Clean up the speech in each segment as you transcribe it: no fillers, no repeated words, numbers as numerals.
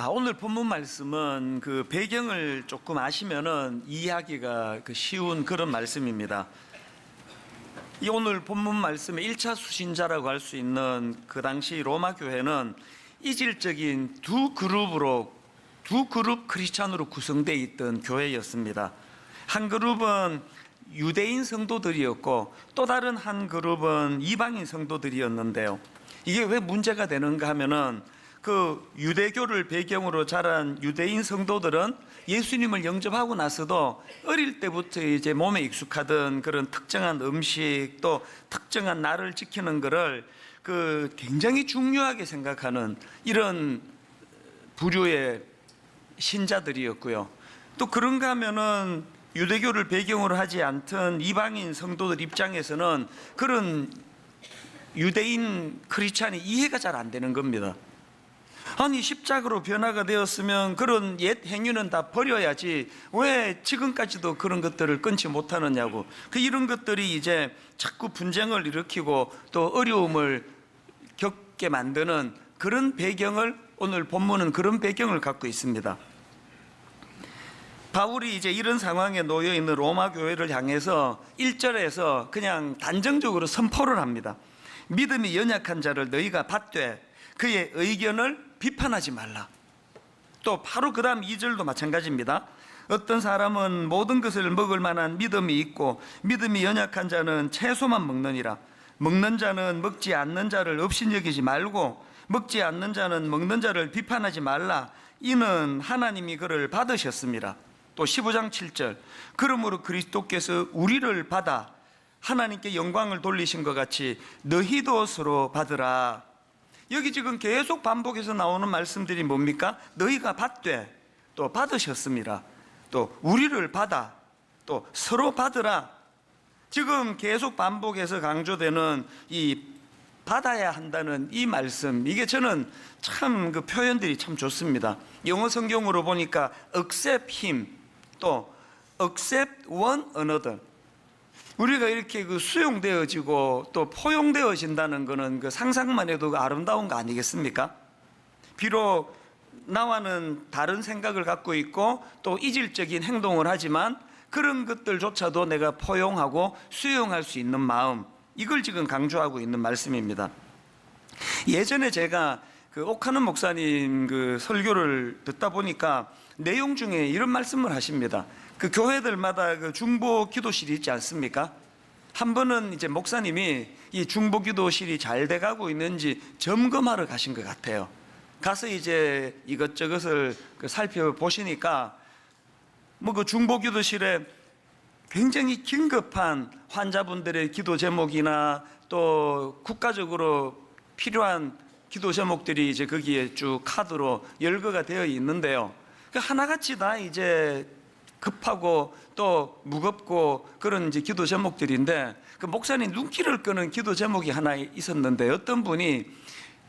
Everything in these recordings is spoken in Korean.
오늘 본문 말씀은 그 배경을 조금 아시면은 이해하기가 쉬운 그런 말씀입니다. 이 오늘 본문 말씀의 1차 수신자라고 할 수 있는 그 당시 로마 교회는 이질적인 두 그룹 크리스찬으로 구성되어 있던 교회였습니다. 한 그룹은 유대인 성도들이었고 또 다른 한 그룹은 이방인 성도들이었는데요. 이게 왜 문제가 되는가 하면은 그 유대교를 배경으로 자란 유대인 성도들은 예수님을 영접하고 나서도 어릴 때부터 이제 몸에 익숙하던 그런 특정한 음식 또 특정한 날을 지키는 것을 그 굉장히 중요하게 생각하는 이런 부류의 신자들이었고요. 또 그런가 하면은 유대교를 배경으로 하지 않던 이방인 성도들 입장에서는 그런 유대인 크리스찬이 이해가 잘 안 되는 겁니다. 아니 십자가로 변화가 되었으면 그런 옛 행위는 다 버려야지 왜 지금까지도 그런 것들을 끊지 못하느냐고, 이런 것들이 이제 자꾸 분쟁을 일으키고 또 어려움을 겪게 만드는 그런 배경을, 오늘 본문은 그런 배경을 갖고 있습니다. 바울이 이제 이런 상황에 놓여 있는 로마 교회를 향해서 1절에서 그냥 단정적으로 선포를 합니다. 믿음이 연약한 자를 너희가 받되 그의 의견을 비판하지 말라. 또 바로 그 다음 2절도 마찬가지입니다. 어떤 사람은 모든 것을 먹을 만한 믿음이 있고 믿음이 연약한 자는 채소만 먹느니라. 먹는 자는 먹지 않는 자를 업신여기지 말고 먹지 않는 자는 먹는 자를 비판하지 말라. 이는 하나님이 그를 받으셨습니다. 또 15장 7절 그러므로 그리스도께서 우리를 받아 하나님께 영광을 돌리신 것 같이 너희도 서로 받으라. 여기 지금 계속 반복해서 나오는 말씀들이 뭡니까? 너희가 받되, 또 받으셨습니다. 또 우리를 받아, 또 서로 받으라. 지금 계속 반복해서 강조되는 이 받아야 한다는 이 말씀, 이게 저는 참 그 표현들이 참 좋습니다. 영어 성경으로 보니까 accept him, 또 accept one another. 우리가 이렇게 그 수용되어지고 또 포용되어진다는 것은 그 상상만 해도 아름다운 거 아니겠습니까? 비록 나와는 다른 생각을 갖고 있고 또 이질적인 행동을 하지만 그런 것들조차도 내가 포용하고 수용할 수 있는 마음, 이걸 지금 강조하고 있는 말씀입니다. 예전에 제가 그 옥하는 목사님 그 설교를 듣다 보니까 내용 중에 이런 말씀을 하십니다. 그 교회들마다 그 중보 기도실이 있지 않습니까? 한 번은 이제 목사님이 이 중보 기도실이 잘 돼가고 있는지 점검하러 가신 것 같아요. 가서 이제 이것저것을 살펴보시니까 뭐 그 중보 기도실에 굉장히 긴급한 환자분들의 기도 제목이나 또 국가적으로 필요한 기도 제목들이 이제 거기에 쭉 카드로 열거가 되어 있는데요. 하나같이 다 이제 급하고 또 무겁고 그런 이제 기도 제목들인데, 그 목사님 눈길을 끄는 기도 제목이 하나 있었는데 어떤 분이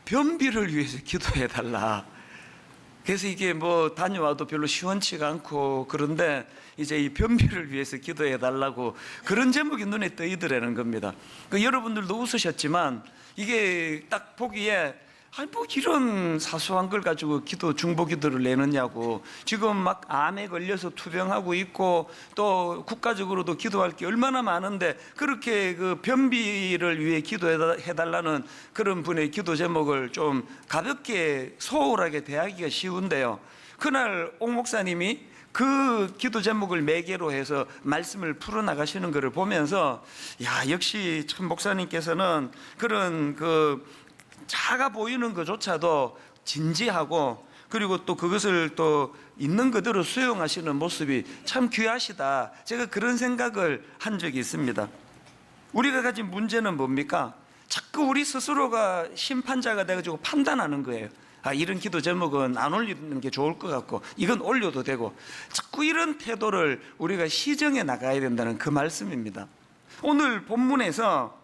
변비를 위해서 기도해 달라. 그래서 이게 뭐 다녀와도 별로 시원치가 않고 그런데 이제 이 변비를 위해서 기도해 달라고 그런 제목이 눈에 떠이더라는 겁니다. 여러분들도 웃으셨지만 이게 딱 보기에 아니 뭐 이런 사소한 걸 가지고 중보 기도를 내느냐고. 지금 막 암에 걸려서 투병하고 있고 또 국가적으로도 기도할 게 얼마나 많은데 그렇게 그 변비를 위해 기도해 달라는 그런 분의 기도 제목을 좀 가볍게 소홀하게 대하기가 쉬운데요. 그날 옥 목사님이 그 기도 제목을 매개로 해서 말씀을 풀어나가시는 것을 보면서 야, 역시 참 목사님께서는 그런 그 작아 보이는 것조차도 진지하고 그리고 또 그것을 또 있는 그대로 수용하시는 모습이 참 귀하시다. 제가 그런 생각을 한 적이 있습니다. 우리가 가진 문제는 뭡니까? 자꾸 우리 스스로가 심판자가 돼가지고 판단하는 거예요. 아, 이런 기도 제목은 안 올리는 게 좋을 것 같고 이건 올려도 되고, 자꾸 이런 태도를 우리가 시정해 나가야 된다는 그 말씀입니다. 오늘 본문에서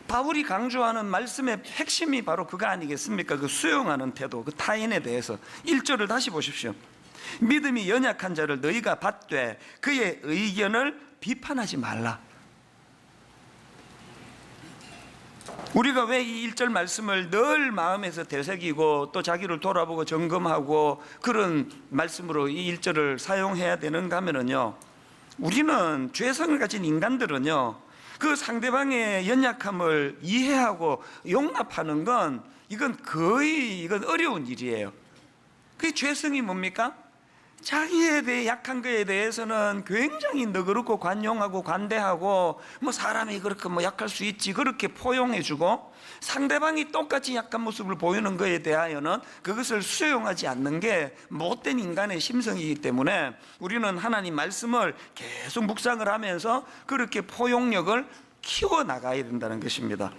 바울이 강조하는 말씀의 핵심이 바로 그거 아니겠습니까? 그 수용하는 태도, 그 타인에 대해서. 1절을 다시 보십시오. 믿음이 연약한 자를 너희가 받되 그의 의견을 비판하지 말라. 우리가 왜 이 1절 말씀을 늘 마음에서 되새기고 또 자기를 돌아보고 점검하고 그런 말씀으로 이 1절을 사용해야 되는가 하면요, 우리는 죄성을 가진 인간들은요, 그 상대방의 연약함을 이해하고 용납하는 건 이건 어려운 일이에요. 그 죄성이 뭡니까? 자기에 대해 약한 거에 대해서는 굉장히 너그럽고 관용하고 관대하고 뭐 사람이 그렇게 뭐 약할 수 있지 그렇게 포용해주고, 상대방이 똑같이 약한 모습을 보이는 거에 대하여는 그것을 수용하지 않는 게 못된 인간의 심성이기 때문에 우리는 하나님 말씀을 계속 묵상을 하면서 그렇게 포용력을 키워나가야 된다는 것입니다.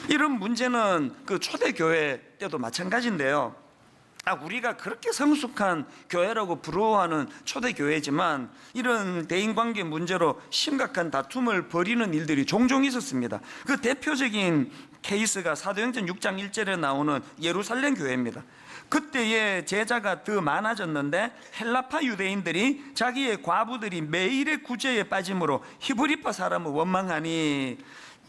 이런 문제는 그 초대교회 때도 마찬가지인데요, 우리가 그렇게 성숙한 교회라고 부러워하는 초대교회지만 이런 대인관계 문제로 심각한 다툼을 벌이는 일들이 종종 있었습니다. 그 대표적인 케이스가 사도행전 6장 1절에 나오는 예루살렘 교회입니다. 그때의 제자가 더 많아졌는데 헬라파 유대인들이 자기의 과부들이 매일의 구제에 빠짐으로 히브리파 사람을 원망하니,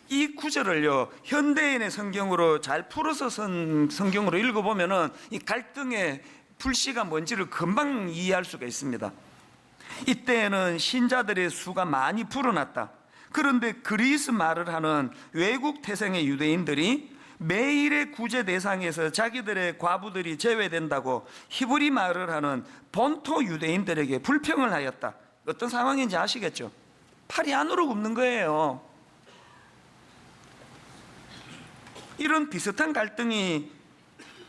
이 구절을요 현대인의 성경으로 잘 풀어서 쓴 성경으로 읽어보면은 이 갈등의 불씨가 뭔지를 금방 이해할 수가 있습니다. 이때에는 신자들의 수가 많이 불어났다. 그런데 그리스 말을 하는 외국 태생의 유대인들이 매일의 구제 대상에서 자기들의 과부들이 제외된다고 히브리 말을 하는 본토 유대인들에게 불평을 하였다. 어떤 상황인지 아시겠죠? 팔이 안으로 굽는 거예요. 이런 비슷한 갈등이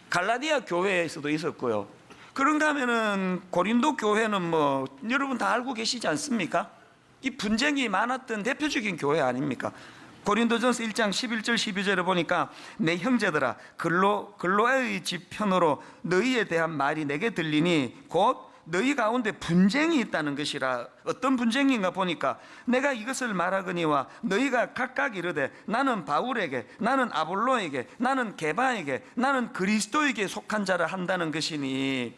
갈라디아 교회에서도 있었고요. 그런가 하면은 고린도 교회는 뭐 여러분 다 알고 계시지 않습니까? 이 분쟁이 많았던 대표적인 교회 아닙니까? 고린도전서 1장 11절 12절에 보니까 내 형제들아, 글로아의 집 편으로 너희에 대한 말이 내게 들리니 곧 너희 가운데 분쟁이 있다는 것이라. 어떤 분쟁인가 보니까 내가 이것을 말하거니와 너희가 각각 이르되 나는 바울에게, 나는 아볼로에게, 나는 게바에게, 나는 그리스도에게 속한 자라 한다는 것이니.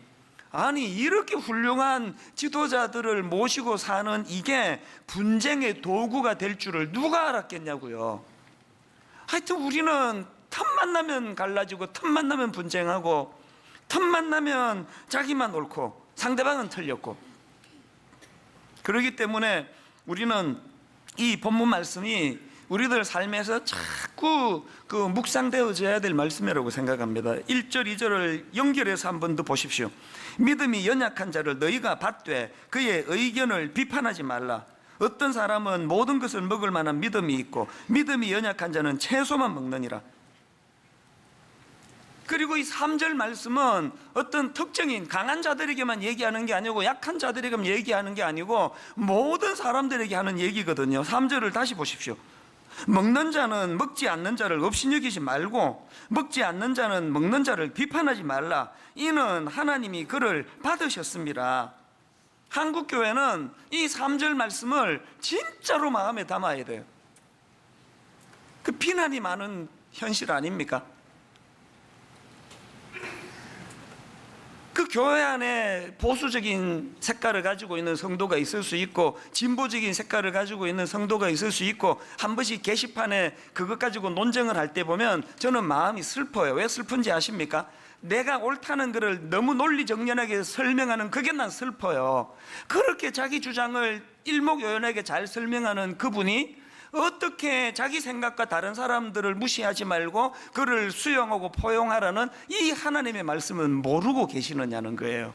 아니, 이렇게 훌륭한 지도자들을 모시고 사는 이게 분쟁의 도구가 될 줄을 누가 알았겠냐고요. 하여튼 우리는 틈만 나면 갈라지고 틈만 나면 분쟁하고 틈만 나면 자기만 옳고 상대방은 틀렸고, 그렇기 때문에 우리는 이 본문 말씀이 우리들 삶에서 자꾸 그 묵상되어져야 될 말씀이라고 생각합니다. 1절 2절을 연결해서 한 번 더 보십시오. 믿음이 연약한 자를 너희가 받되 그의 의견을 비판하지 말라. 어떤 사람은 모든 것을 먹을 만한 믿음이 있고 믿음이 연약한 자는 채소만 먹느니라. 그리고 이 3절 말씀은 어떤 특정인 강한 자들에게만 얘기하는 게 아니고 약한 자들에게만 얘기하는 게 아니고 모든 사람들에게 하는 얘기거든요. 3절을 다시 보십시오. 먹는 자는 먹지 않는 자를 업신여기지 말고 먹지 않는 자는 먹는 자를 비판하지 말라. 이는 하나님이 그를 받으셨습니다. 한국교회는 이 3절 말씀을 진짜로 마음에 담아야 돼요. 그 비난이 많은 현실 아닙니까? 그 교회 안에 보수적인 색깔을 가지고 있는 성도가 있을 수 있고 진보적인 색깔을 가지고 있는 성도가 있을 수 있고, 한 번씩 게시판에 그것 가지고 논쟁을 할 때 보면 저는 마음이 슬퍼요. 왜 슬픈지 아십니까? 내가 옳다는 것을 너무 논리정연하게 설명하는 그게 난 슬퍼요. 그렇게 자기 주장을 일목요연하게 잘 설명하는 그분이 어떻게 자기 생각과 다른 사람들을 무시하지 말고 그를 수용하고 포용하라는 이 하나님의 말씀은 모르고 계시느냐는 거예요.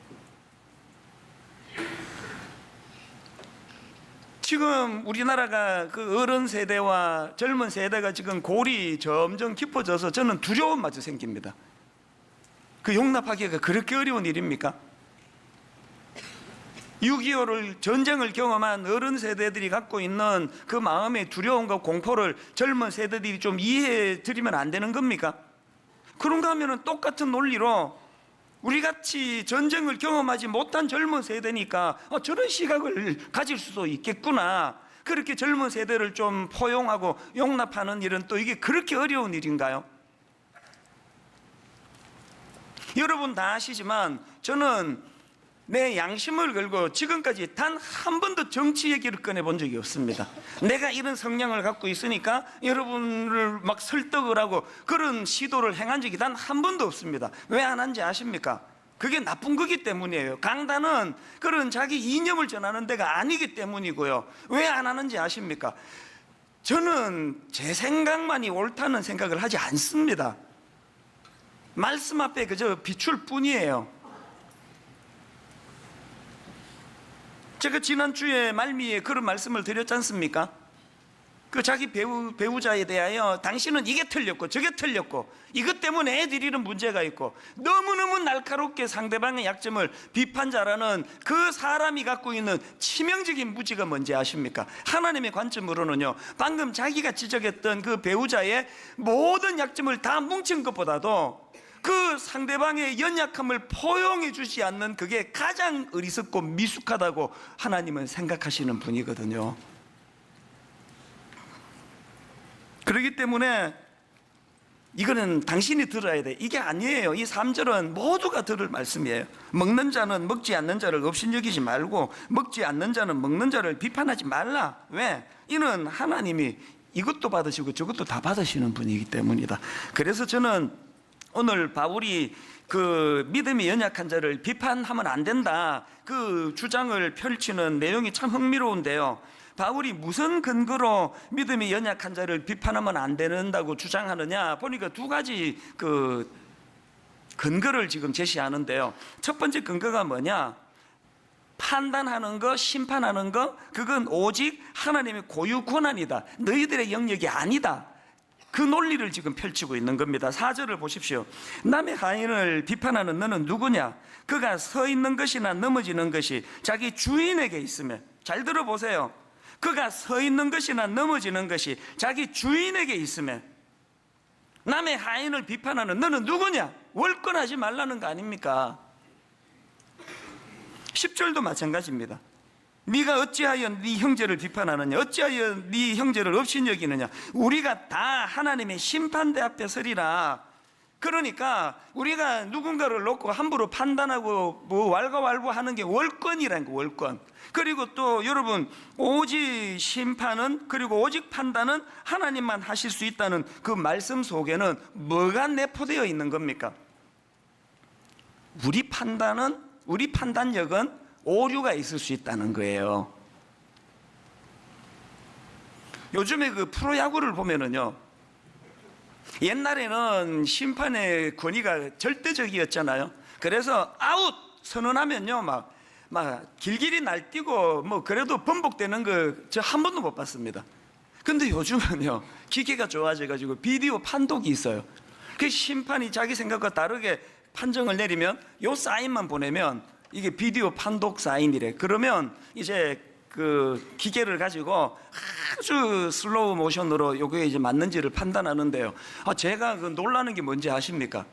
지금 우리나라가 그 어른 세대와 젊은 세대가 지금 골이 점점 깊어져서 저는 두려움마저 생깁니다. 그 용납하기가 그렇게 어려운 일입니까? 6.25를 전쟁을 경험한 어른 세대들이 갖고 있는 그 마음의 두려움과 공포를 젊은 세대들이 좀 이해해 드리면 안 되는 겁니까? 그런가 하면 똑같은 논리로 우리같이 전쟁을 경험하지 못한 젊은 세대니까 저런 시각을 가질 수도 있겠구나, 그렇게 젊은 세대를 좀 포용하고 용납하는 일은 또 이게 그렇게 어려운 일인가요? 여러분 다 아시지만 저는 내 양심을 걸고 지금까지 단 한 번도 정치 얘기를 꺼내본 적이 없습니다. 내가 이런 성향을 갖고 있으니까 여러분을 막 설득을 하고 그런 시도를 행한 적이 단 한 번도 없습니다. 왜 안 한지 아십니까? 그게 나쁜 거기 때문이에요. 강단은 그런 자기 이념을 전하는 데가 아니기 때문이고요. 왜 안 하는지 아십니까? 저는 제 생각만이 옳다는 생각을 하지 않습니다. 말씀 앞에 그저 비출 뿐이에요. 제가 지난주에 말미에 그런 말씀을 드렸지 않습니까? 그 자기 배우자에 대하여 당신은 이게 틀렸고 저게 틀렸고 이것 때문에 애들이 이런 문제가 있고 너무너무 날카롭게 상대방의 약점을 비판자라는 그 사람이 갖고 있는 치명적인 무지가 뭔지 아십니까? 하나님의 관점으로는요, 방금 자기가 지적했던 그 배우자의 모든 약점을 다 뭉친 것보다도 그 상대방의 연약함을 포용해 주지 않는 그게 가장 어리석고 미숙하다고 하나님은 생각하시는 분이거든요. 그렇기 때문에 이거는 당신이 들어야 돼. 이게 아니에요. 이 3절은 모두가 들을 말씀이에요. 먹는 자는 먹지 않는 자를 업신여기지 말고 먹지 않는 자는 먹는 자를 비판하지 말라. 왜? 이는 하나님이 이것도 받으시고 저것도 다 받으시는 분이기 때문이다. 그래서 저는 오늘 바울이 그 믿음이 연약한 자를 비판하면 안 된다, 그 주장을 펼치는 내용이 참 흥미로운데요. 바울이 무슨 근거로 믿음이 연약한 자를 비판하면 안 된다고 주장하느냐 보니까 두 가지 그 근거를 지금 제시하는데요. 첫 번째 근거가 뭐냐? 판단하는 거, 심판하는 거, 그건 오직 하나님의 고유 권한이다. 너희들의 영역이 아니다. 그 논리를 지금 펼치고 있는 겁니다. 4절을 보십시오. 남의 하인을 비판하는 너는 누구냐? 그가 서 있는 것이나 넘어지는 것이 자기 주인에게 있으면, 잘 들어보세요. 그가 서 있는 것이나 넘어지는 것이 자기 주인에게 있으면, 남의 하인을 비판하는 너는 누구냐? 월권하지 말라는 거 아닙니까? 10절도 마찬가지입니다. 네가 어찌하여 네 형제를 비판하느냐? 어찌하여 네 형제를 업신여기느냐? 우리가 다 하나님의 심판대 앞에 서리라. 그러니까 우리가 누군가를 놓고 함부로 판단하고 뭐 왈가왈부하는 게 월권이라는 거, 월권. 그리고 또 여러분, 오직 심판은, 그리고 오직 판단은 하나님만 하실 수 있다는 그 말씀 속에는 뭐가 내포되어 있는 겁니까? 우리 판단력은 오류가 있을 수 있다는 거예요. 요즘에 그 프로야구를 보면은요, 옛날에는 심판의 권위가 절대적이었잖아요. 그래서 아웃 선언하면요, 막 길길이 날뛰고 뭐 그래도 번복되는 거 저 한 번도 못 봤습니다. 근데 요즘은요, 기계가 좋아져가지고 비디오 판독이 있어요. 그 심판이 자기 생각과 다르게 판정을 내리면 요 사인만 보내면 이게 비디오 판독 사인이래. 그러면 이제 그 기계를 가지고 아주 슬로우 모션으로 요게 이제 맞는지를 판단하는데요. 제가 그 놀라는 게 뭔지 아십니까?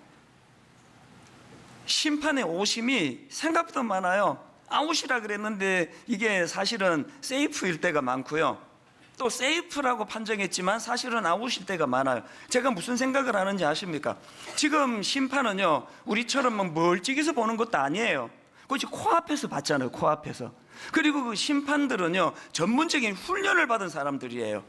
심판의 오심이 생각보다 많아요. 아웃이라 그랬는데 이게 사실은 세이프일 때가 많고요. 또 세이프라고 판정했지만 사실은 아웃일 때가 많아요. 제가 무슨 생각을 하는지 아십니까? 지금 심판은요, 우리처럼 막 멀찍이서 보는 것도 아니에요. 그것이 코앞에서 봤잖아요, 코앞에서. 그리고 그 심판들은요, 전문적인 훈련을 받은 사람들이에요.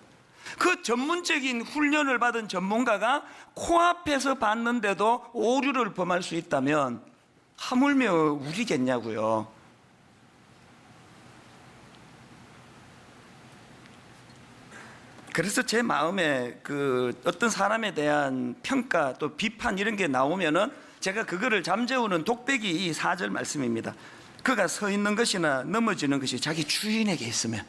그 전문적인 훈련을 받은 전문가가 코앞에서 봤는데도 오류를 범할 수 있다면 하물며 우리겠냐고요. 그래서 제 마음에 그 어떤 사람에 대한 평가 또 비판 이런 게 나오면은 제가 그거를 잠재우는 독백이 이 4절 말씀입니다. 그가 서 있는 것이나 넘어지는 것이 자기 주인에게 있으면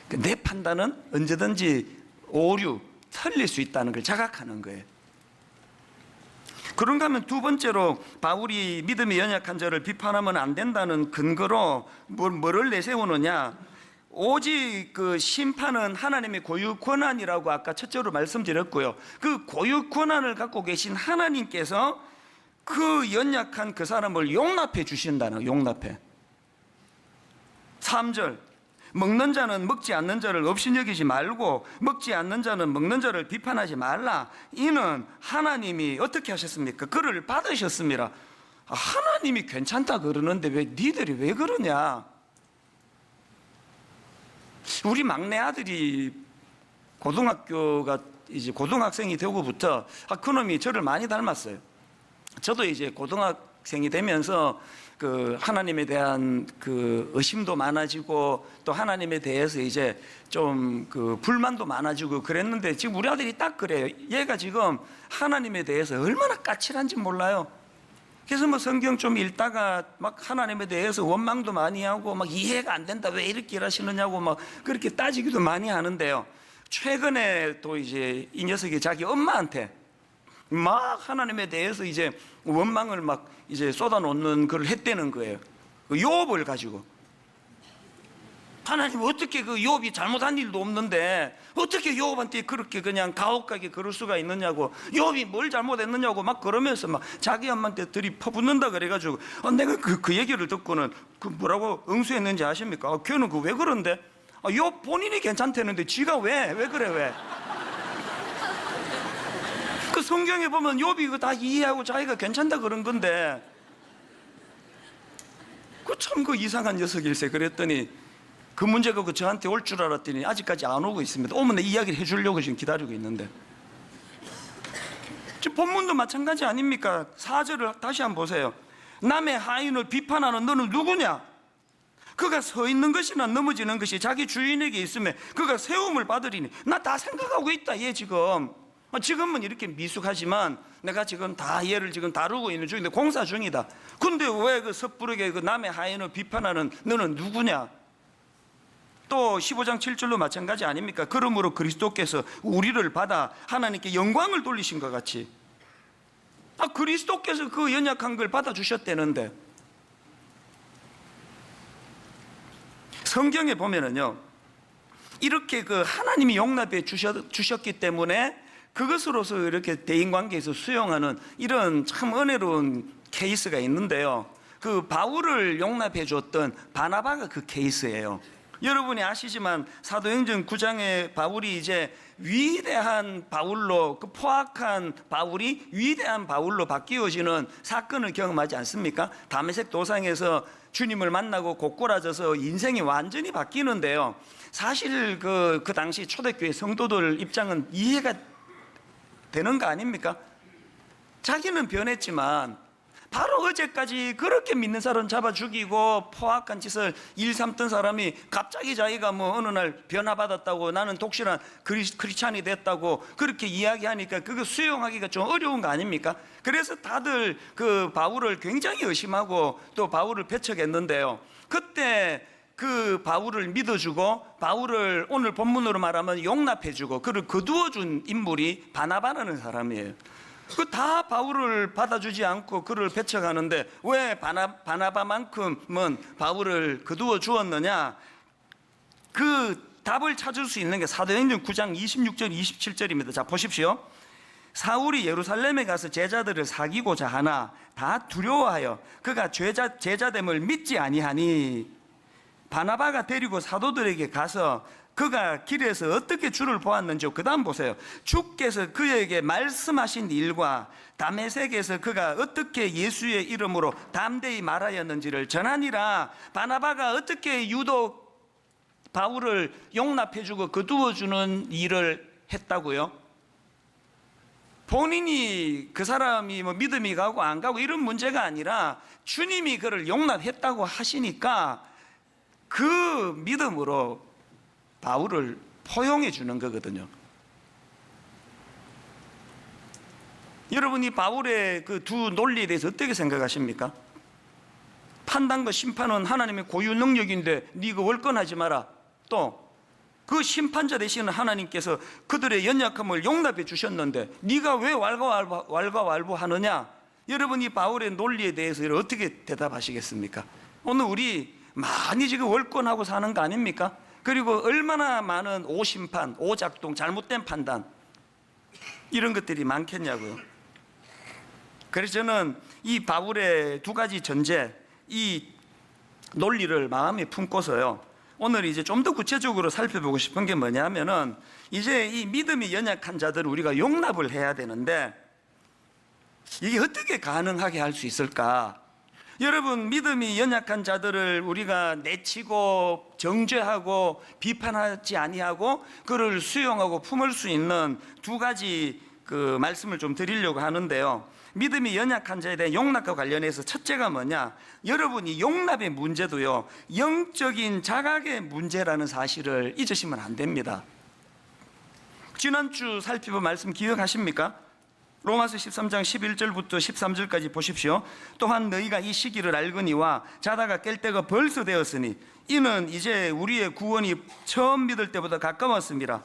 내 판단은 언제든지 오류, 틀릴 수 있다는 걸 자각하는 거예요. 그런가 하면 두 번째로 바울이 믿음이 연약한 자를 비판하면 안 된다는 근거로 뭐를 내세우느냐? 오직 그 심판은 하나님의 고유 권한이라고 아까 첫째로 말씀드렸고요. 그 고유 권한을 갖고 계신 하나님께서 그 연약한 그 사람을 용납해 주신다는, 용납해. 3절, 먹는 자는 먹지 않는 자를 업신여기지 말고 먹지 않는 자는 먹는 자를 비판하지 말라. 이는 하나님이 어떻게 하셨습니까? 그를 받으셨습니다. 하나님이 괜찮다 그러는데 왜 니들이 왜 그러냐? 우리 막내 아들이 고등학교가 이제 고등학생이 되고부터 그놈이 저를 많이 닮았어요. 저도 이제 고등학생이 되면서 그 하나님에 대한 그 의심도 많아지고 또 하나님에 대해서 이제 좀 그 불만도 많아지고 그랬는데 지금 우리 아들이 딱 그래요. 얘가 지금 하나님에 대해서 얼마나 까칠한지 몰라요. 그래서 뭐 성경 좀 읽다가 막 하나님에 대해서 원망도 많이 하고 막 이해가 안 된다, 왜 이렇게 일하시느냐고 막 그렇게 따지기도 많이 하는데요. 최근에 또 이제 이 녀석이 자기 엄마한테 막 하나님에 대해서 이제 원망을 막 이제 쏟아놓는 걸 했다는 거예요. 그 욥을 가지고 하나님 어떻게 그 욥이 잘못한 일도 없는데 어떻게 욥한테 그렇게 그냥 가혹하게 그럴 수가 있느냐고, 욥이 뭘 잘못했느냐고 막 그러면서 막 자기 엄마한테 들이 퍼붓는다 그래가지고 내가 그 얘기를 듣고는 그 뭐라고 응수했는지 아십니까? 걔는 그 왜 그런데? 욥 본인이 괜찮다는데 지가 왜 그래 왜? 그 성경에 보면 욥이 이거 다 이해하고 자기가 괜찮다 그런 건데 그 참 그 이상한 녀석일세. 그랬더니 그 문제가 그 저한테 올 줄 알았더니 아직까지 안 오고 있습니다. 오면 내 이야기를 해주려고 지금 기다리고 있는데, 지금 본문도 마찬가지 아닙니까? 4절을 다시 한번 보세요. 남의 하인을 비판하는 너는 누구냐? 그가 서 있는 것이나 넘어지는 것이 자기 주인에게 있으면 그가 세움을 받으리니. 나 다 생각하고 있다 얘 지금은 이렇게 미숙하지만 내가 지금 다 얘를 지금 다루고 있는 중인데 공사 중이다. 근데 왜 그 섣부르게 그 남의 하인을 비판하는 너는 누구냐? 또 15장 7절로 마찬가지 아닙니까? 그러므로 그리스도께서 우리를 받아 하나님께 영광을 돌리신 것 같이 그리스도께서 그 연약한 걸 받아주셨다는데, 성경에 보면은요 이렇게 그 하나님이 용납해 주셨기 때문에 그것으로서 이렇게 대인관계에서 수용하는 이런 참 은혜로운 케이스가 있는데요, 그 바울을 용납해 줬던 바나바가 그 케이스예요. 여러분이 아시지만 사도행전 9장에 바울이 이제 위대한 바울로, 그 포악한 바울이 위대한 바울로 바뀌어지는 사건을 경험하지 않습니까? 다메섹 도상에서 주님을 만나고 고꾸라져서 인생이 완전히 바뀌는데요, 사실 그 당시 초대교회 성도들 입장은 이해가 되는 거 아닙니까? 자기는 변했지만 바로 어제까지 그렇게 믿는 사람 잡아 죽이고 포악한 짓을 일삼던 사람이 갑자기 자기가 뭐 어느 날 변화받았다고, 나는 독실한 크리스찬이 됐다고 그렇게 이야기하니까 그거 수용하기가 좀 어려운 거 아닙니까? 그래서 다들 그 바울을 굉장히 의심하고 또 바울을 배척했는데요, 그때 그 바울을 믿어주고 바울을 오늘 본문으로 말하면 용납해주고 그를 거두어준 인물이 바나바라는 사람이에요. 그 다 바울을 받아주지 않고 그를 배척하는데 왜 바나바만큼은 바울을 거두어 주었느냐? 그 답을 찾을 수 있는 게 사도행전 9장 26절 27절입니다. 자 보십시오. 사울이 예루살렘에 가서 제자들을 사귀고자 하나 다 두려워하여 그가 제자됨을 믿지 아니하니 바나바가 데리고 사도들에게 가서 그가 길에서 어떻게 주를 보았는지 그 다음 보세요. 주께서 그에게 말씀하신 일과 다메섹에서 그가 어떻게 예수의 이름으로 담대히 말하였는지를 전하니라. 바나바가 어떻게 유독 바울을 용납해주고 거두어주는 일을 했다고요? 본인이 그 사람이 뭐 믿음이 가고 안 가고 이런 문제가 아니라 주님이 그를 용납했다고 하시니까 그 믿음으로 바울을 포용해 주는 거거든요. 여러분이 바울의 그 두 논리에 대해서 어떻게 생각하십니까? 판단과 심판은 하나님의 고유 능력인데 네가 월권하지 마라. 또 그 심판자 되시는 하나님께서 그들의 연약함을 용납해 주셨는데 네가 왜 왈가왈부하느냐? 여러분이 바울의 논리에 대해서 어떻게 대답하시겠습니까? 오늘 우리 많이 지금 월권하고 사는 거 아닙니까? 그리고 얼마나 많은 오심판, 오작동, 잘못된 판단 이런 것들이 많겠냐고요. 그래서 저는 이 바울의 두 가지 전제, 이 논리를 마음에 품고서요, 오늘 이제 좀 더 구체적으로 살펴보고 싶은 게 뭐냐면은 이제 이 믿음이 연약한 자들을 우리가 용납을 해야 되는데 이게 어떻게 가능하게 할 수 있을까? 여러분, 믿음이 연약한 자들을 우리가 내치고 정죄하고 비판하지 아니하고 그를 수용하고 품을 수 있는 두 가지 그 말씀을 좀 드리려고 하는데요. 믿음이 연약한 자에 대한 용납과 관련해서 첫째가 뭐냐? 여러분이 용납의 문제도요, 영적인 자각의 문제라는 사실을 잊으시면 안 됩니다. 지난주 살펴본 말씀 기억하십니까? 로마서 13장 11절부터 13절까지 보십시오. 또한 너희가 이 시기를 알거니와 자다가 깰 때가 벌써 되었으니 이는 이제 우리의 구원이 처음 믿을 때보다 가까웠습니다.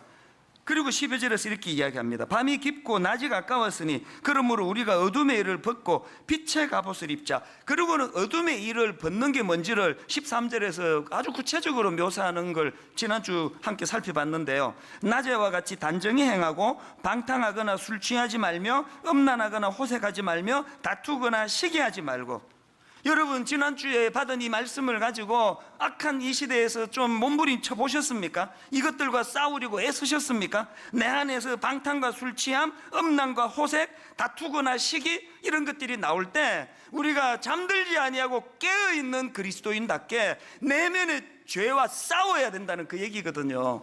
그리고 12절에서 이렇게 이야기합니다. 밤이 깊고 낮이 가까웠으니 그러므로 우리가 어둠의 일을 벗고 빛의 갑옷을 입자. 그리고는 어둠의 일을 벗는 게 뭔지를 13절에서 아주 구체적으로 묘사하는 걸 지난주 함께 살펴봤는데요. 낮에와 같이 단정히 행하고 방탕하거나 술 취하지 말며 음란하거나 호색하지 말며 다투거나 시기하지 말고. 여러분, 지난주에 받은 이 말씀을 가지고 악한 이 시대에서 좀 몸부림쳐 보셨습니까? 이것들과 싸우려고 애쓰셨습니까? 내 안에서 방탕과 술 취함, 음란과 호색, 다투거나 시기 이런 것들이 나올 때 우리가 잠들지 아니하고 깨어있는 그리스도인답게 내면의 죄와 싸워야 된다는 그 얘기거든요.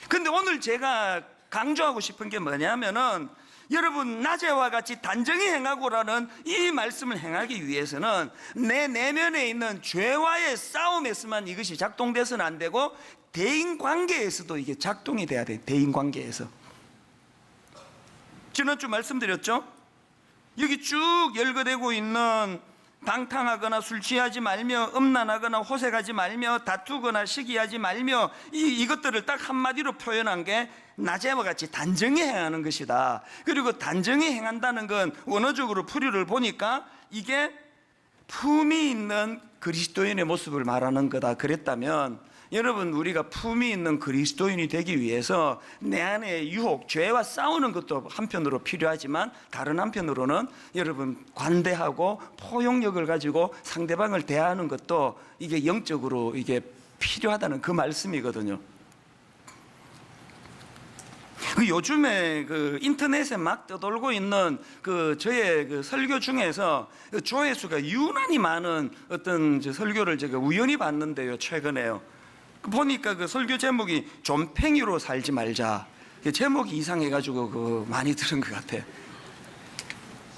근데 오늘 제가 강조하고 싶은 게 뭐냐면은 여러분, 낮에와 같이 단정히 행하고라는 이 말씀을 행하기 위해서는 내 내면에 있는 죄와의 싸움에서만 이것이 작동돼서는 안 되고 대인관계에서도 이게 작동이 돼야 돼요. 대인관계에서. 지난주 말씀드렸죠? 여기 쭉 열거되고 있는 방탕하거나 술 취하지 말며 음란하거나 호색하지 말며 다투거나 시기하지 말며 이것들을 딱 한마디로 표현한 게 낮에와 같이 단정히 행하는 것이다. 그리고 단정히 행한다는 건 원어적으로 풀이를 보니까 이게 품이 있는 그리스도인의 모습을 말하는 거다. 그랬다면 여러분, 우리가 품이 있는 그리스도인이 되기 위해서 내 안에 유혹, 죄와 싸우는 것도 한편으로 필요하지만 다른 한편으로는 여러분, 관대하고 포용력을 가지고 상대방을 대하는 것도 이게 영적으로 이게 필요하다는 그 말씀이거든요. 요즘에 그 인터넷에 막 떠돌고 있는 그 저의 그 설교 중에서 그 조회수가 유난히 많은 어떤 설교를 제가 우연히 봤는데요, 최근에요. 보니까 그 설교 제목이 좀팽이로 살지 말자. 제목이 이상해가지고 그 많이 들은 것 같아요.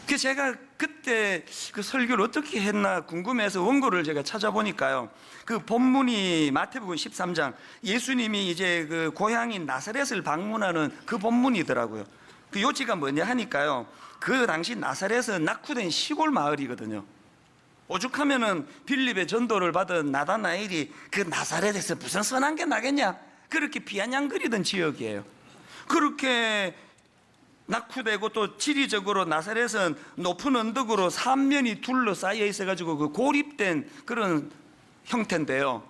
그 제가 그때 그 설교를 어떻게 했나 궁금해서 원고를 제가 찾아보니까요, 그 본문이 마태복음 13장 예수님이 이제 그 고향인 나사렛을 방문하는 그 본문이더라고요. 그 요지가 뭐냐 하니까요, 그 당시 나사렛은 낙후된 시골 마을이거든요. 오죽하면은 빌립의 전도를 받은 나다나엘이 그 나사렛에서 무슨 선한 게 나겠냐, 그렇게 비아냥거리던 지역이에요. 그렇게 낙후되고 또 지리적으로 나사렛은 높은 언덕으로 삼면이 둘러싸여 있어가지고 그 고립된 그런 형태인데요.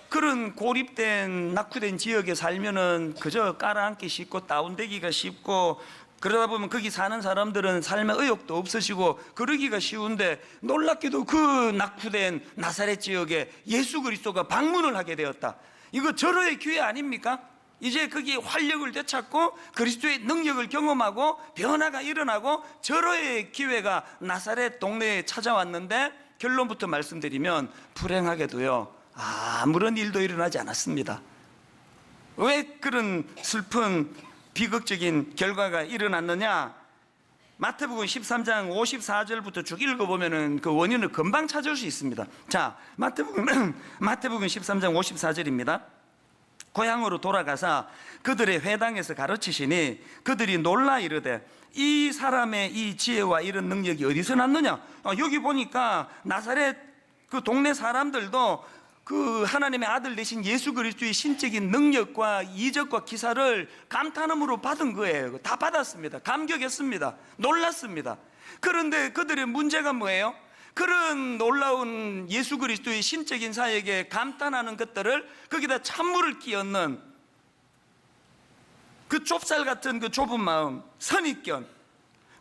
그런 고립된 낙후된 지역에 살면은 그저 깔아앉기 쉽고 다운되기가 쉽고, 그러다 보면 거기 사는 사람들은 삶의 의욕도 없으시고 그러기가 쉬운데, 놀랍게도 그 낙후된 나사렛 지역에 예수 그리스도가 방문을 하게 되었다. 이거 절호의 기회 아닙니까? 이제 거기에 활력을 되찾고 그리스도의 능력을 경험하고 변화가 일어나고 절호의 기회가 나사렛 동네에 찾아왔는데, 결론부터 말씀드리면 불행하게도요, 아무런 일도 일어나지 않았습니다. 왜 그런 슬픈 비극적인 결과가 일어났느냐? 마태복음 13장 54절부터 쭉 읽어보면 그 원인을 금방 찾을 수 있습니다. 자, 마태복음 13장 54절입니다. 고향으로 돌아가사 그들의 회당에서 가르치시니 그들이 놀라 이르되 이 사람의 이 지혜와 이런 능력이 어디서 났느냐? 여기 보니까 나사렛 그 동네 사람들도 그 하나님의 아들 되신 예수 그리스도의 신적인 능력과 이적과 기사를 감탄함으로 받은 거예요. 다 받았습니다. 감격했습니다. 놀랐습니다. 그런데 그들의 문제가 뭐예요? 그런 놀라운 예수 그리스도의 신적인 사역에 감탄하는 것들을 거기다 찬물을 끼얹는 그 좁쌀 같은 그 좁은 마음, 선입견,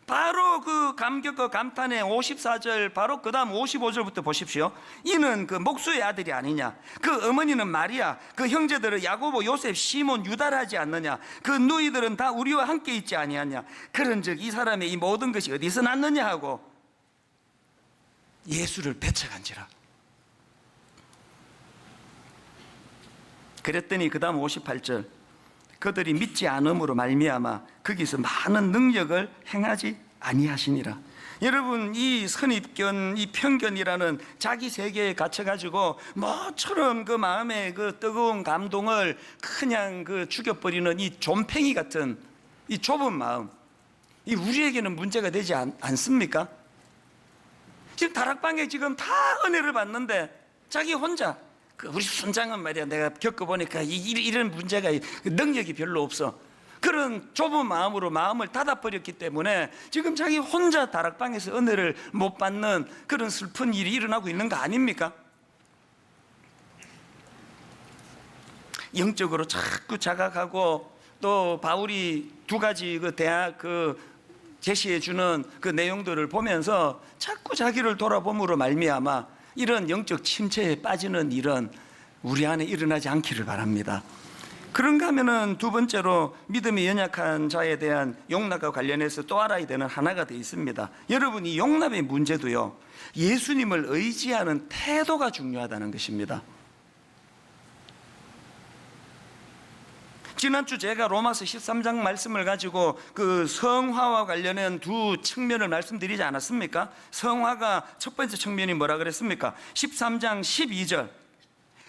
바로 그 감격과 감탄의 54절, 바로 그 다음 55절부터 보십시오. 이는 그 목수의 아들이 아니냐? 그 어머니는 마리아, 그 형제들은 야고보, 요셉, 시몬, 유다라 하지 않느냐? 그 누이들은 다 우리와 함께 있지 아니하냐? 그런즉 이 사람의 이 모든 것이 어디서 났느냐 하고, 예수를 배척한지라. 그랬더니 그 다음 58절, 그들이 믿지 않음으로 말미암아 거기서 많은 능력을 행하지 아니하시니라. 여러분, 이 선입견, 이 편견이라는 자기 세계에 갇혀가지고 뭐처럼 그 마음의 그 뜨거운 감동을 그냥 그 죽여버리는 이 좀팽이 같은 이 좁은 마음, 이 우리에게는 문제가 되지 않습니까? 지금 다락방에 지금 다 은혜를 받는데 자기 혼자, 우리 순장은 말이야, 내가 겪어보니까 이런 문제가, 능력이 별로 없어. 그런 좁은 마음으로 마음을 닫아버렸기 때문에 지금 자기 혼자 다락방에서 은혜를 못 받는 그런 슬픈 일이 일어나고 있는 거 아닙니까? 영적으로 자꾸 자각하고, 또 바울이 두 가지 그 대학 제시해 주는 그 내용들을 보면서 자꾸 자기를 돌아봄으로 말미암아 이런 영적 침체에 빠지는 일은 우리 안에 일어나지 않기를 바랍니다. 그런가 하면은 두 번째로 믿음이 연약한 자에 대한 용납과 관련해서 또 알아야 되는 하나가 더 있습니다. 여러분, 이 용납의 문제도요, 예수님을 의지하는 태도가 중요하다는 것입니다. 지난주 제가 로마서 13장 말씀을 가지고 그 성화와 관련한 두 측면을 말씀드리지 않았습니까? 성화가 첫 번째 측면이 뭐라 그랬습니까? 13장 12절,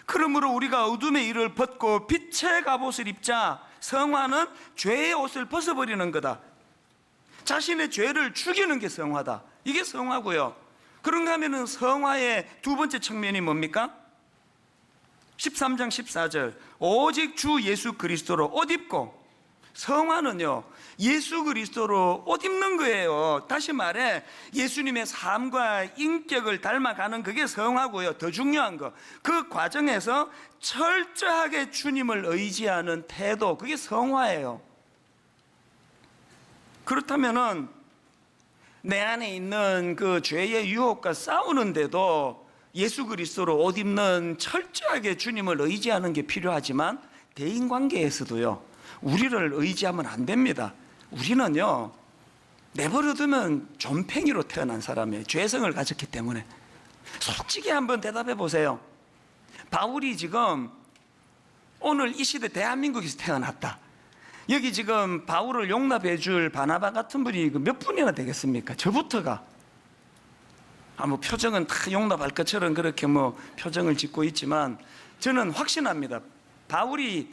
그러므로 우리가 어둠의 일을 벗고 빛의 갑옷을 입자. 성화는 죄의 옷을 벗어버리는 거다. 자신의 죄를 죽이는 게 성화다. 이게 성화고요. 그런가 하면은 성화의 두 번째 측면이 뭡니까? 13장 14절, 오직 주 예수 그리스도로 옷 입고. 성화는요, 예수 그리스도로 옷 입는 거예요. 다시 말해, 예수님의 삶과 인격을 닮아가는 그게 성화고요. 더 중요한 거, 그 과정에서 철저하게 주님을 의지하는 태도, 그게 성화예요. 그렇다면은 내 안에 있는 그 죄의 유혹과 싸우는데도 예수 그리스도로 옷 입는 철저하게 주님을 의지하는 게 필요하지만, 대인관계에서도요, 우리를 의지하면 안 됩니다. 우리는요, 내버려두면 좀팽이로 태어난 사람이에요. 죄성을 가졌기 때문에. 솔직히 한번 대답해 보세요. 바울이 지금 오늘 이 시대 대한민국에서 태어났다. 여기 지금 바울을 용납해 줄 바나바 같은 분이 몇 분이나 되겠습니까? 저부터가. 뭐 표정은 다 용납할 것처럼 그렇게 뭐 표정을 짓고 있지만, 저는 확신합니다. 바울이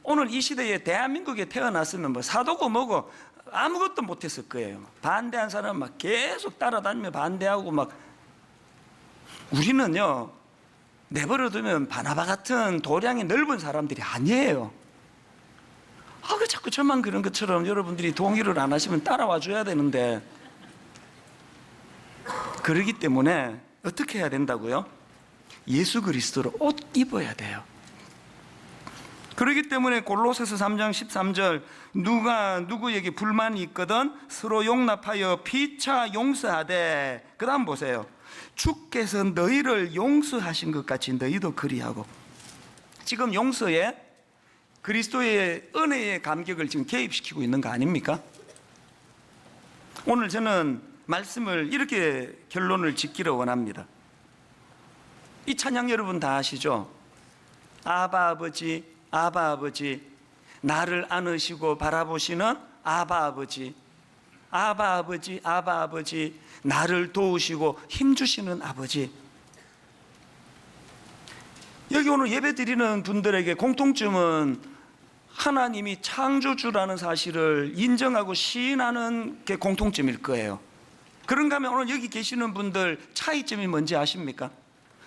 오늘 이 시대에 대한민국에 태어났으면 뭐 사도고 뭐고 아무것도 못했을 거예요. 반대한 사람 막 계속 따라다니며 반대하고 막. 우리는요, 내버려두면 바나바 같은 도량이 넓은 사람들이 아니에요. 왜 자꾸 저만 그런 것처럼 여러분들이 동의를 안 하시면 따라와 줘야 되는데. 그러기 때문에 어떻게 해야 된다고요? 예수 그리스도로 옷 입어야 돼요. 그렇기 때문에 골로새서 3장 13절, 누가 누구에게 불만이 있거든 서로 용납하여 피차 용서하되. 그 다음 보세요. 주께서 너희를 용서하신 것 같이 너희도 그리하고. 지금 용서에 그리스도의 은혜의 감격을 지금 개입시키고 있는 거 아닙니까? 오늘 저는 말씀을 이렇게 결론을 짓기를 원합니다. 이 찬양 여러분 다 아시죠? 아바 아버지, 아바 아버지, 나를 안으시고 바라보시는 아바 아버지, 아바 아버지, 아바 아버지, 나를 도우시고 힘주시는 아버지. 여기 오늘 예배 드리는 분들에게 공통점은 하나님이 창조주라는 사실을 인정하고 시인하는 게 공통점일 거예요. 그런가 하면 오늘 여기 계시는 분들 차이점이 뭔지 아십니까?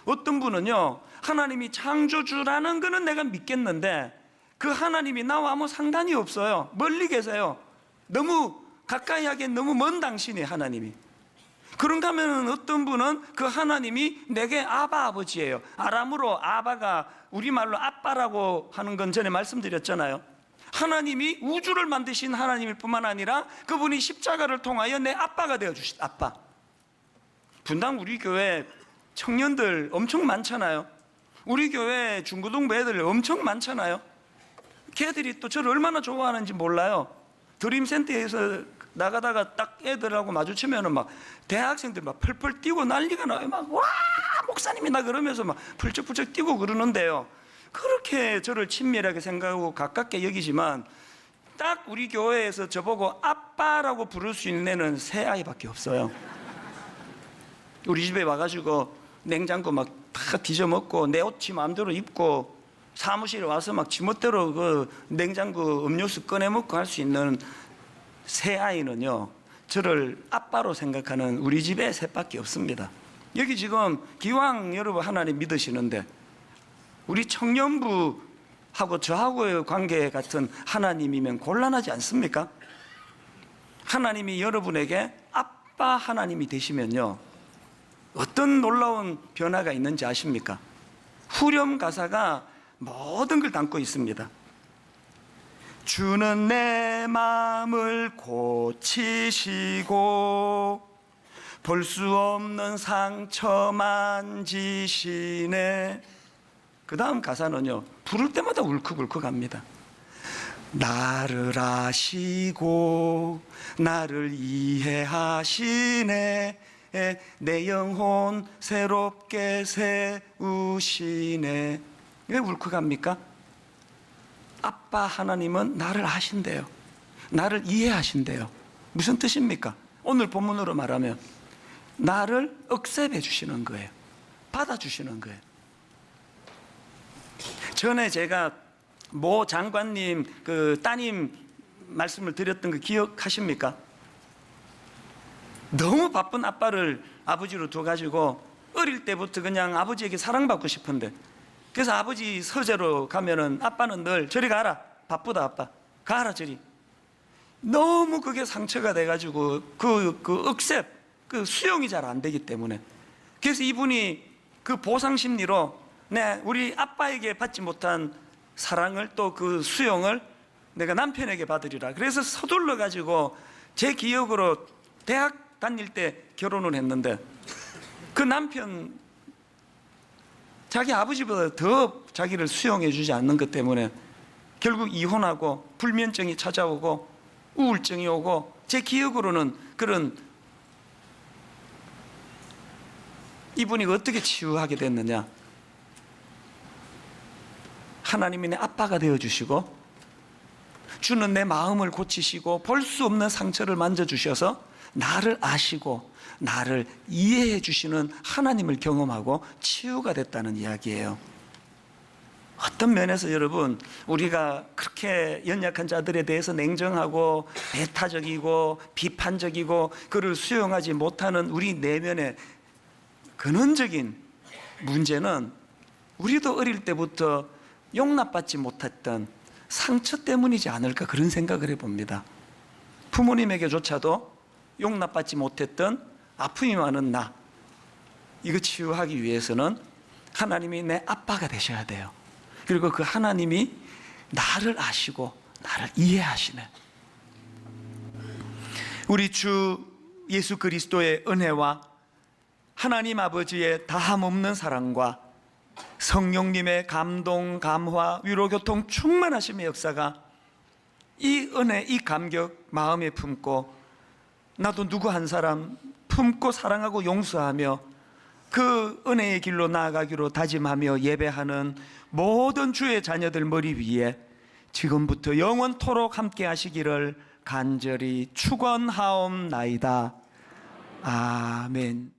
어떤 분은요, 하나님이 창조주라는 거는 내가 믿겠는데 그 하나님이 나와 아무 상관이 없어요. 멀리 계세요. 너무 가까이 하기엔 너무 먼 당신이 하나님이. 그런가 하면 어떤 분은 그 하나님이 내게 아바 아버지예요. 아람으로 아바가 우리말로 아빠라고 하는 건 전에 말씀드렸잖아요. 하나님이 우주를 만드신 하나님일 뿐만 아니라 그분이 십자가를 통하여 내 아빠가 되어주신 아빠. 분당 우리 교회 청년들 엄청 많잖아요. 우리 교회 중고등부 애들 엄청 많잖아요. 걔들이 또 저를 얼마나 좋아하는지 몰라요. 드림센터에서 나가다가 딱 애들하고 마주치면은 막 대학생들 막 펄펄 뛰고 난리가 나요. 막 와 목사님이나 그러면서 막 펄쩍펄쩍 뛰고 그러는데요. 그렇게 저를 친밀하게 생각하고 가깝게 여기지만 딱 우리 교회에서 저보고 아빠라고 부를 수 있는 애는 세 아이밖에 없어요. 우리 집에 와가지고 냉장고 막 다 뒤져먹고 내 옷 지 마음대로 입고 사무실에 와서 막 지멋대로 그 냉장고 음료수 꺼내 먹고 할 수 있는 세 아이는요, 저를 아빠로 생각하는 우리 집에 셋밖에 없습니다. 여기 지금 기왕 여러분 하나님 믿으시는데 우리 청년부하고 저하고의 관계 같은 하나님이면 곤란하지 않습니까? 하나님이 여러분에게 아빠 하나님이 되시면요, 어떤 놀라운 변화가 있는지 아십니까? 후렴 가사가 모든 걸 담고 있습니다. 주는 내 마음을 고치시고 볼 수 없는 상처 만지시네. 그 다음 가사는요, 부를 때마다 울컥울컥합니다. 나를 아시고 나를 이해하시네. 내 영혼 새롭게 세우시네. 왜 울컥합니까? 아빠 하나님은 나를 아신대요. 나를 이해하신대요. 무슨 뜻입니까? 오늘 본문으로 말하면 나를 억셉해 주시는 거예요. 받아주시는 거예요. 전에 제가 모 장관님 그 따님 말씀을 드렸던 거 기억하십니까? 너무 바쁜 아빠를 아버지로 둬가지고 어릴 때부터 그냥 아버지에게 사랑받고 싶은데, 그래서 아버지 서재로 가면은 아빠는 늘 저리 가라, 바쁘다 아빠, 가라 저리. 너무 그게 상처가 돼가지고 그 억셉, 그 수용이 잘 안 되기 때문에, 그래서 이분이 그 보상 심리로 우리 아빠에게 받지 못한 사랑을 또 그 수용을 내가 남편에게 받으리라. 그래서 서둘러 가지고 제 기억으로 대학 다닐 때 결혼을 했는데, 그 남편 자기 아버지보다 더 자기를 수용해 주지 않는 것 때문에 결국 이혼하고 불면증이 찾아오고 우울증이 오고, 제 기억으로는 그런, 이분이 어떻게 치유하게 됐느냐, 하나님이 내 아빠가 되어주시고 주는 내 마음을 고치시고 볼 수 없는 상처를 만져주셔서 나를 아시고 나를 이해해 주시는 하나님을 경험하고 치유가 됐다는 이야기예요. 어떤 면에서 여러분, 우리가 그렇게 연약한 자들에 대해서 냉정하고 배타적이고 비판적이고 그를 수용하지 못하는 우리 내면의 근원적인 문제는 우리도 어릴 때부터 용납받지 못했던 상처 때문이지 않을까, 그런 생각을 해봅니다. 부모님에게조차도 용납받지 못했던 아픔이 많은 나, 이거 치유하기 위해서는 하나님이 내 아빠가 되셔야 돼요. 그리고 그 하나님이 나를 아시고 나를 이해하시네. 우리 주 예수 그리스도의 은혜와 하나님 아버지의 다함없는 사랑과 성령님의 감동, 감화, 위로, 교통, 충만하심의 역사가 이 은혜, 이 감격 마음에 품고 나도 누구 한 사람 품고 사랑하고 용서하며 그 은혜의 길로 나아가기로 다짐하며 예배하는 모든 주의 자녀들 머리 위에 지금부터 영원토록 함께 하시기를 간절히 축원하옵나이다. 아멘.